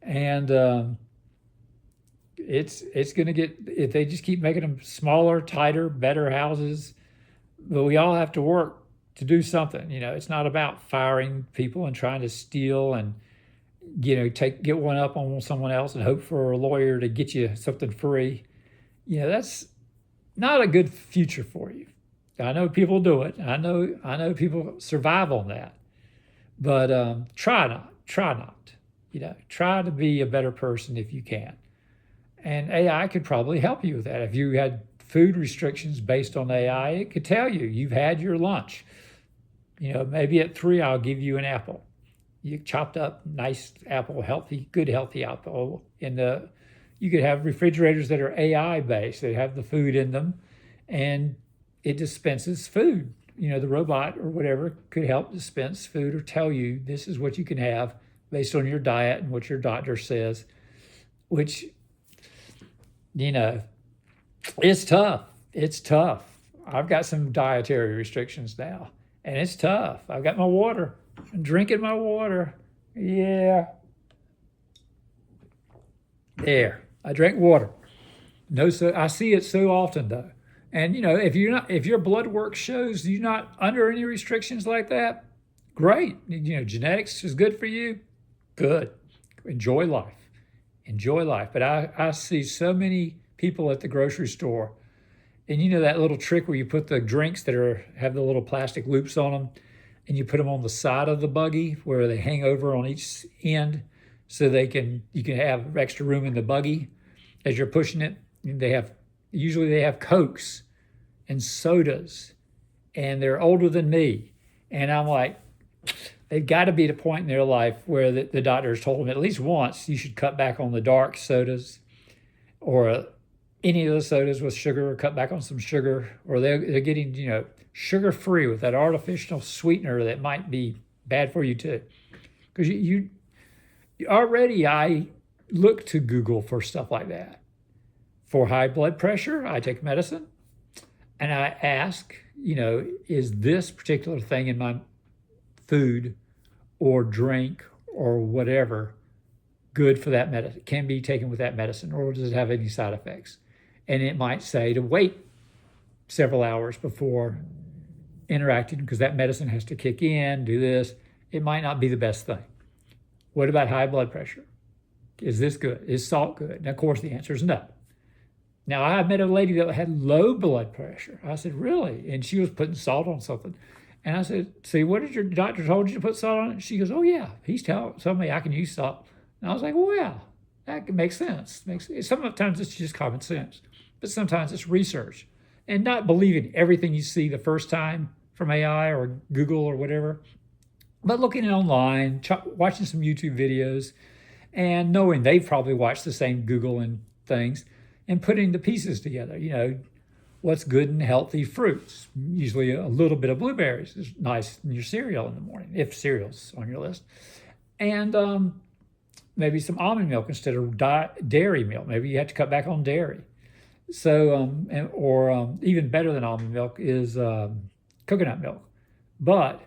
And it's going to get, if they just keep making them smaller, tighter, better houses, but we all have to work to do something. It's not about firing people and trying to steal and get one up on someone else and hope for a lawyer to get you something free. That's not a good future for you. I know people do it. I know people survive on that, but try not. Try to be a better person if you can. And AI could probably help you with that. If you had food restrictions based on AI, it could tell you you've had your lunch. Maybe at 3, I'll give you an apple. You chopped up, nice apple, good healthy apple. You could have refrigerators that are AI based, that have the food in them, and it dispenses food. The robot or whatever could help dispense food or tell you this is what you can have based on your diet and what your doctor says, which, it's tough. It's tough. I've got some dietary restrictions now. And it's tough. I've got my water. I'm drinking my water. Yeah. There. I drink water. I see it so often though. And if your blood work shows you're not under any restrictions like that, great. Genetics is good for you. Good. Enjoy life. Enjoy life. But I see so many people at the grocery store. And that little trick where you put the drinks that have the little plastic loops on them, and you put them on the side of the buggy where they hang over on each end, so you can have extra room in the buggy as you're pushing it. And usually they have Cokes and sodas, and they're older than me. And I'm like, they've got to be at a point in their life where the doctors told them at least once you should cut back on the dark sodas, or any of the sodas with sugar, or cut back on some sugar, or they're getting, sugar-free with that artificial sweetener that might be bad for you too. Because you already, I look to Google for stuff like that. For high blood pressure, I take medicine, and I ask, is this particular thing in my food or drink or whatever good for that medicine, can be taken with that medicine, or does it have any side effects? And it might say to wait several hours before interacting, because that medicine has to kick in, do this. it might not be the best thing. What about high blood pressure? Is this good? Is salt good? And of course, the answer is no. Now, I met a lady that had low blood pressure. I said, really? And she was putting salt on something. And I said, see, what did your doctor told you to put salt on it? She goes, oh, yeah, he's telling me I can use salt. And I was like, well, yeah, that makes sense. Sometimes it's just common sense, but sometimes it's research. And not believing everything you see the first time from AI or Google or whatever, but looking online, watching some YouTube videos, and knowing they've probably watched the same Google and things, and putting the pieces together. What's good and healthy fruits. Usually a little bit of blueberries is nice in your cereal in the morning, if cereal's on your list. And maybe some almond milk instead of dairy milk. Maybe you have to cut back on dairy. So, even better than almond milk is coconut milk. But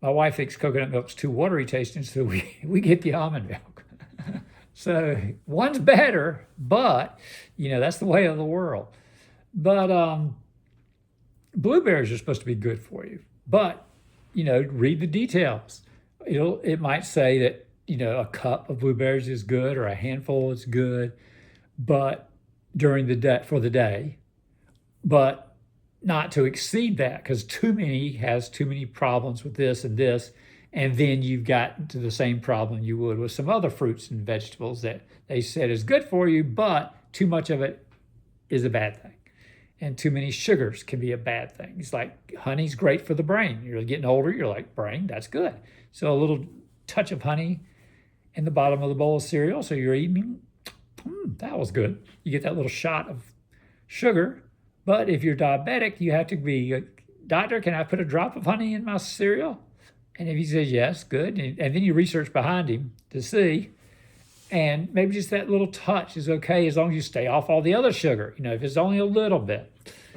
my wife thinks coconut milk's too watery tasting, so we get the almond milk. So one's better, but, that's the way of the world. But blueberries are supposed to be good for you. But, read the details. It might say that, a cup of blueberries is good or a handful is good, but during the day, for the day, but not to exceed that, because too many has too many problems with this, and then you've got to the same problem you would with some other fruits and vegetables that they said is good for you, but too much of it is a bad thing. And too many sugars can be a bad thing. It's like honey's great for the brain. You're getting older, you're like, brain, that's good. So a little touch of honey in the bottom of the bowl of cereal, so you're eating, that was good. You get that little shot of sugar. But if you're diabetic, you have to be, doctor, can I put a drop of honey in my cereal? And if he says yes, good. And then you research behind him to see. And maybe just that little touch is okay as long as you stay off all the other sugar, if it's only a little bit.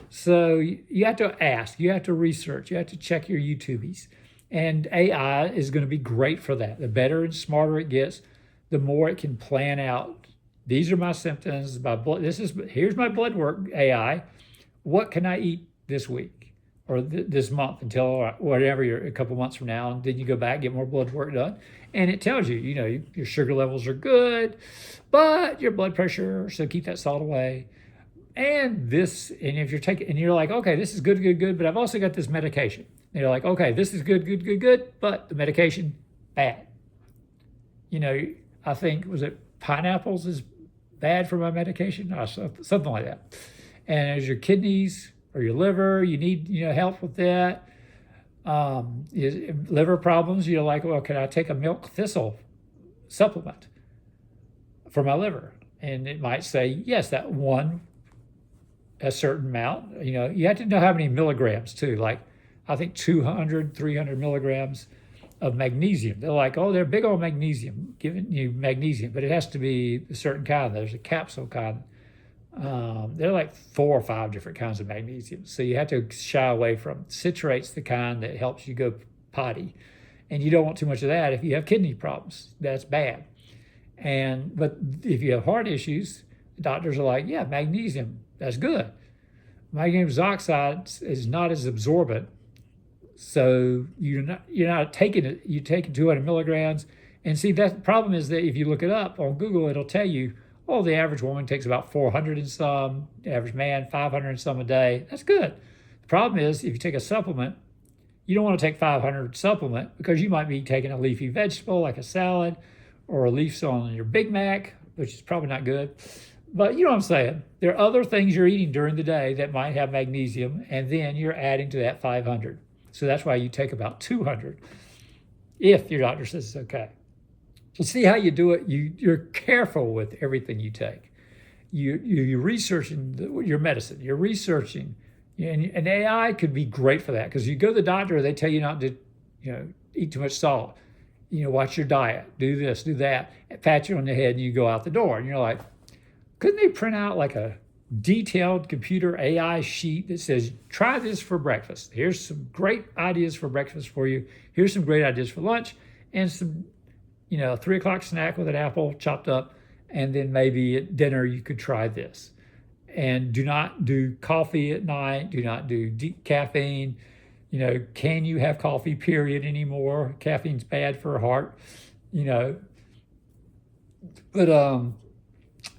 So you have to ask, you have to research, you have to check your YouTubies. And AI is going to be great for that. The better and smarter it gets, the more it can plan out. These are my symptoms. Here's my blood work, AI. What can I eat this week or this month until whatever a couple months from now? And then you go back, get more blood work done. And it tells you, your sugar levels are good, but your blood pressure, so keep that salt away. And if you're taking, and you're like, okay, this is good, but I've also got this medication. And you're like, okay, this is good, but the medication, bad. I think, was it pineapples is bad for my medication? Or something like that. And as your kidneys or your liver, you need, help with that. Liver problems, you're like, well, can I take a milk thistle supplement for my liver? And it might say, yes, that one, a certain amount. You have to know how many milligrams too. Like, I think 200, 300 milligrams of magnesium. They're like, oh, they're big on magnesium, giving you magnesium, but it has to be a certain kind. There's a capsule kind. There are like 4 or 5 different kinds of magnesium. So you have to shy away from citrate's the kind that helps you go potty. And you don't want too much of that if you have kidney problems. That's bad. But if you have heart issues, doctors are like, yeah, magnesium, that's good. Magnesium oxide is not as absorbent. So you're not taking it, you're taking 200 milligrams. And see, that the problem is that if you look it up on Google, it'll tell you, oh, the average woman takes about 400 and some, the average man 500 and some a day. That's good. The problem is if you take a supplement, you don't want to take 500 supplement because you might be taking a leafy vegetable like a salad or a leaf on your Big Mac, which is probably not good. But you know what I'm saying? There are other things you're eating during the day that might have magnesium, and then you're adding to that 500. So that's why you take about 200 if your doctor says it's okay. So see how you do it. You're careful with everything you take. You're researching your medicine. You're researching, and AI could be great for that because you go to the doctor, they tell you not to, eat too much salt. Watch your diet. Do this, do that. Pat you on the head, and you go out the door. And you're like, couldn't they print out like a detailed computer AI sheet that says, try this for breakfast. Here's some great ideas for breakfast for you. Here's some great ideas for lunch, and some 3 o'clock snack with an apple chopped up, and then maybe at dinner you could try this. And do not do coffee at night. Do not do deep caffeine. Can you have coffee, period, anymore? Caffeine's bad for heart, you know. But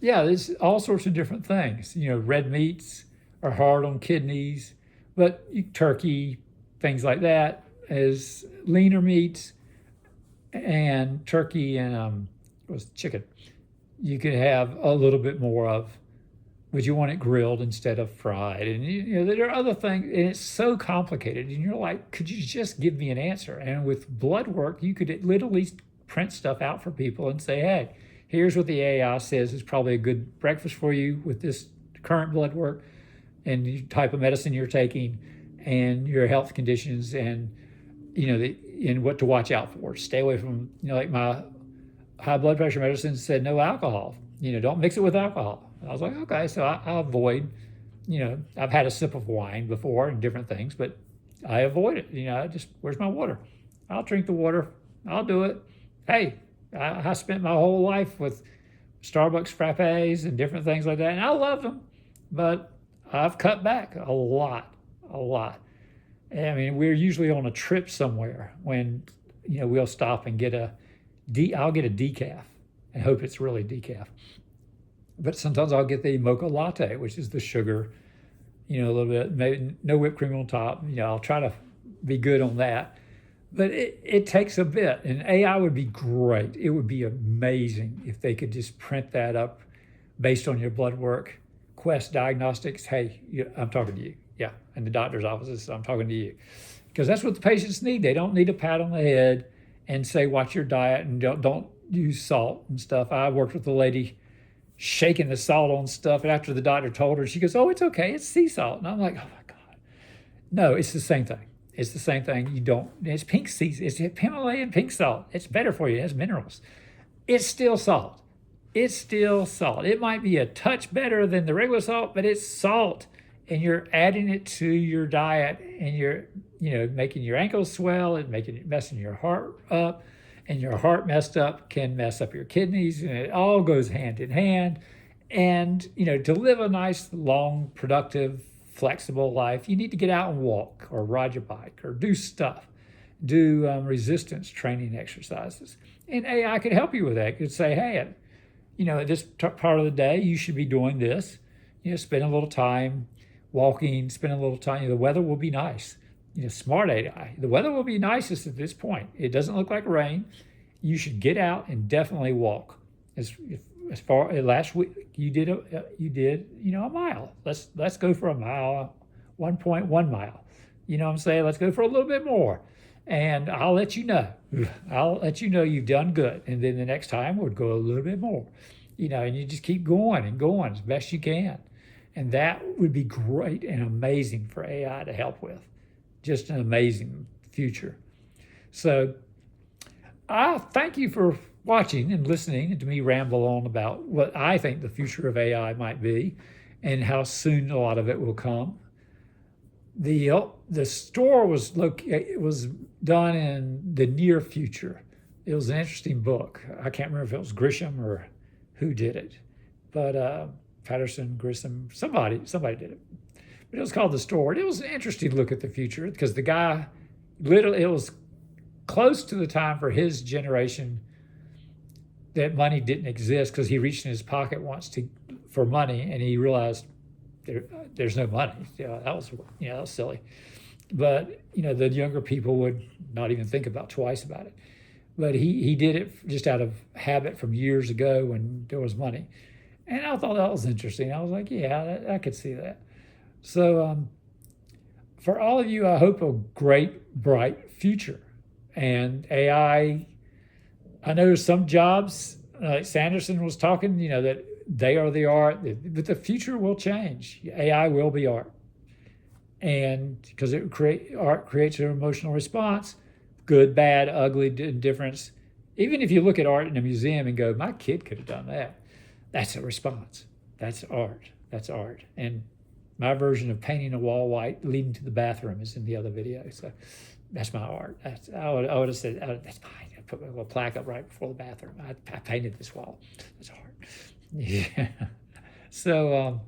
yeah, there's all sorts of different things. Red meats are hard on kidneys, but turkey, things like that, is leaner meats, and turkey and was chicken. You could have a little bit more of, but you want it grilled instead of fried. And there are other things, and it's so complicated. And you're like, could you just give me an answer? And with blood work, you could literally print stuff out for people and say, hey, here's what the AI says is probably a good breakfast for you with this current blood work and the type of medicine you're taking and your health conditions, and and what to watch out for. Stay away from, like my high blood pressure medicine said no alcohol. Don't mix it with alcohol. I was like, okay, so I avoid, I've had a sip of wine before and different things, but I avoid it. I just, where's my water? I'll drink the water. I'll do it. Hey, I spent my whole life with Starbucks frappes and different things like that, and I love them, but I've cut back a lot. I mean, we're usually on a trip somewhere when, we'll stop and I'll get a decaf and hope it's really decaf. But sometimes I'll get the mocha latte, which is the sugar, a little bit, maybe no whipped cream on top. I'll try to be good on that. But it takes a bit, and AI would be great. It would be amazing if they could just print that up based on your blood work. Quest Diagnostics, hey, I'm talking to you. Yeah, in the doctor's offices, I'm talking to you. Because that's what the patients need. They don't need a pat on the head and say, watch your diet and don't use salt and stuff. I worked with a lady shaking the salt on stuff, and after the doctor told her, she goes, oh, it's okay, it's sea salt. And I'm like, oh my God. No, it's the same thing. It's the same thing. It's pink sea, it's Himalayan pink salt. It's better for you, it has minerals. It's still salt. It's still salt. It might be a touch better than the regular salt, but it's salt. And you're adding it to your diet, and you're, making your ankles swell and messing your heart up, and your heart messed up can mess up your kidneys, and it all goes hand in hand. And, to live a nice, long, productive, flexible life, you need to get out and walk or ride your bike or do stuff, do resistance training exercises. And AI could help you with that. It could say, hey, at this part of the day, you should be doing this. Spend a little time walking, spend a little time. The weather will be nice. Smart AI. The weather will be nicest at this point. It doesn't look like rain. You should get out and definitely walk. As far as last week, you did a mile. Let's go for a mile, 1.1 mile. You know what I'm saying? Let's go for a little bit more, and I'll let you know. I'll let you know you've done good, and then the next time we'll go a little bit more. And you just keep going and going as best you can. And that would be great and amazing for AI to help with. Just an amazing future. So I thank you for watching and listening to me ramble on about what I think the future of AI might be and how soon a lot of it will come. The store was done in the near future. It was an interesting book. I can't remember if it was Grisham or who did it, but Patterson, Grissom, somebody did it. But it was called The Store. And it was an interesting look at the future because the guy, literally, it was close to the time for his generation that money didn't exist, because he reached in his pocket once for money and he realized there's no money. That was silly. But the younger people would not even think about twice about it. But he did it just out of habit from years ago when there was money. And I thought that was interesting. I was like, yeah, I could see that. So for all of you, I hope a great, bright future. And AI, I know there's some jobs, like Sanderson was talking, that they are the art, but the future will change. AI will be art. And because art creates an emotional response, good, bad, ugly, indifference. Even if you look at art in a museum and go, my kid could have done that. That's a response. That's art. That's art. And my version of painting a wall white leading to the bathroom is in the other video. So that's my art. I would have said, that's fine. I put my little plaque up right before the bathroom. I painted this wall. That's art. Yeah. So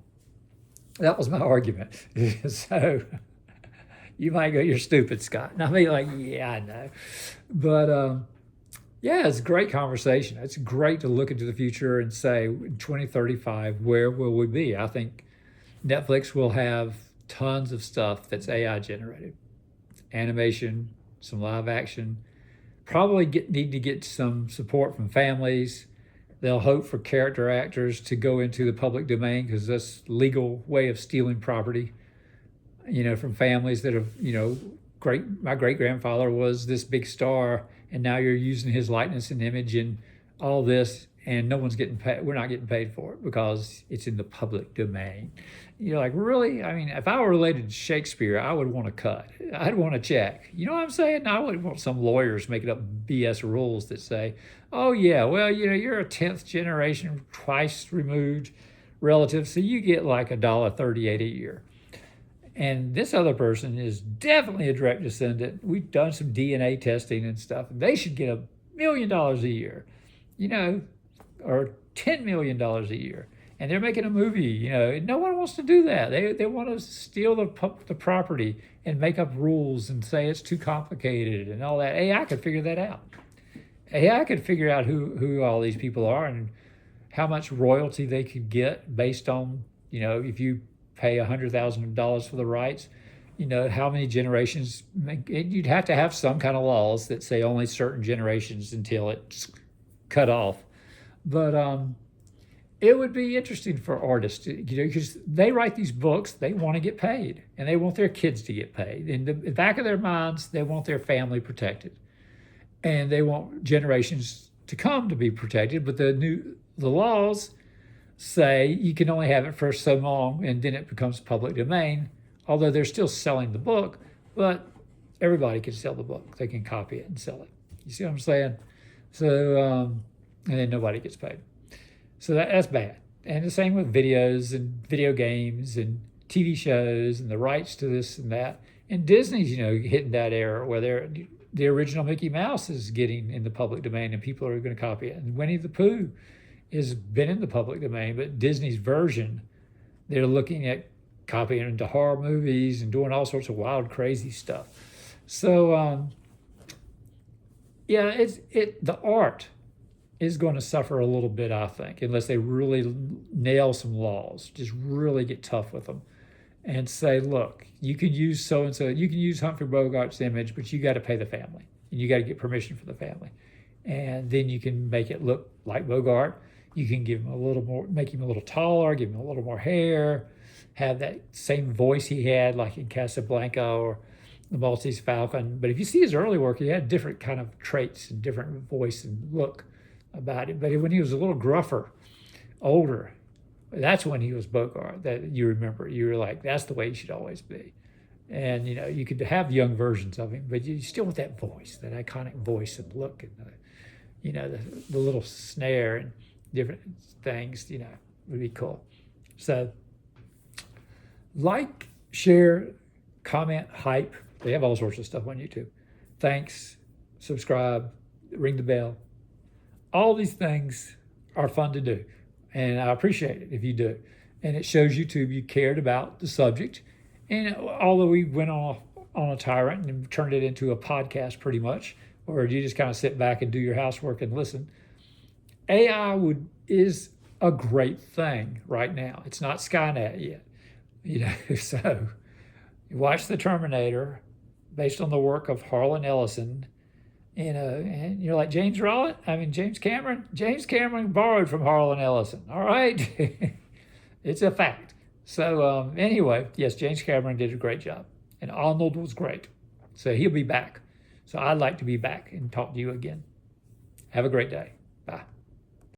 that was my argument. So, You might go, you're stupid, Scott. And I'll be like, yeah, I know. But yeah, it's a great conversation. It's great to look into the future and say, in 2035, where will we be? I think Netflix will have tons of stuff that's AI generated, animation, some live action. Probably need to get some support from families. They'll hope for character actors to go into the public domain because that's legal way of stealing property, from families that have, my great grandfather was this big star, and now you're using his likeness and image and all this, and no one's getting paid. We're not getting paid for it because it's in the public domain. You're like, really? I mean, if I were related to Shakespeare, I would want a cut. I'd want a check. You know what I'm saying? I wouldn't want some lawyers making up BS rules that say, oh, yeah, well, you're a 10th generation, twice removed relative, so you get like $1.38 a year. And this other person is definitely a direct descendant. We've done some DNA testing and stuff. They should get $1 million a year, or $10 million a year. And they're making a movie, no one wants to do that. They want to steal the property and make up rules and say it's too complicated and all that. AI could figure that out. AI could figure out who all these people are and how much royalty they could get based on, if you pay $100,000 for the rights, how many generations. You'd have to have some kind of laws that say only certain generations until it's cut off. But it would be interesting for artists, because they write these books, they want to get paid, and they want their kids to get paid. In the back of their minds, they want their family protected, and they want generations to come to be protected. But the laws say you can only have it for so long, and then it becomes public domain. Although they're still selling the book, but everybody can sell the book. They can copy it and sell it. You see what I'm saying? So, and then nobody gets paid. So that's bad. And the same with videos and video games and TV shows and the rights to this and that. And Disney's, hitting that era where the original Mickey Mouse is getting in the public domain and people are going to copy it. And Winnie the Pooh has been in the public domain, but Disney's version, they're looking at copying into horror movies and doing all sorts of wild, crazy stuff. So, the art is going to suffer a little bit, I think, unless they really nail some laws, just really get tough with them and say, look, you can use so-and-so, you can use Humphrey Bogart's image, but you got to pay the family and you got to get permission from the family. And then you can make it look like Bogart. You can give him a little more, make him a little taller, give him a little more hair, have that same voice he had like in Casablanca or The Maltese Falcon. But if you see his early work, he had different kind of traits and different voice and look about it. But when he was a little gruffer, older, that's when he was Bogart. That you remember. You were like, that's the way he should always be. And you could have young versions of him, but you still want that voice, that iconic voice and look, and the little snare and different things. Would be cool. So, like, share, comment, hype. They have all sorts of stuff on YouTube. Thanks. Subscribe. Ring the bell. All these things are fun to do, and I appreciate it if you do. And it shows YouTube you cared about the subject. And although we went on a tyrant and turned it into a podcast pretty much, or you just kind of sit back and do your housework and listen, AI is a great thing right now. It's not Skynet yet, So you watch The Terminator, based on the work of Harlan Ellison. And you're like, James Cameron? James Cameron borrowed from Harlan Ellison, all right? It's a fact. So anyway, yes, James Cameron did a great job. And Arnold was great. So he'll be back. So I'd like to be back and talk to you again. Have a great day. Bye.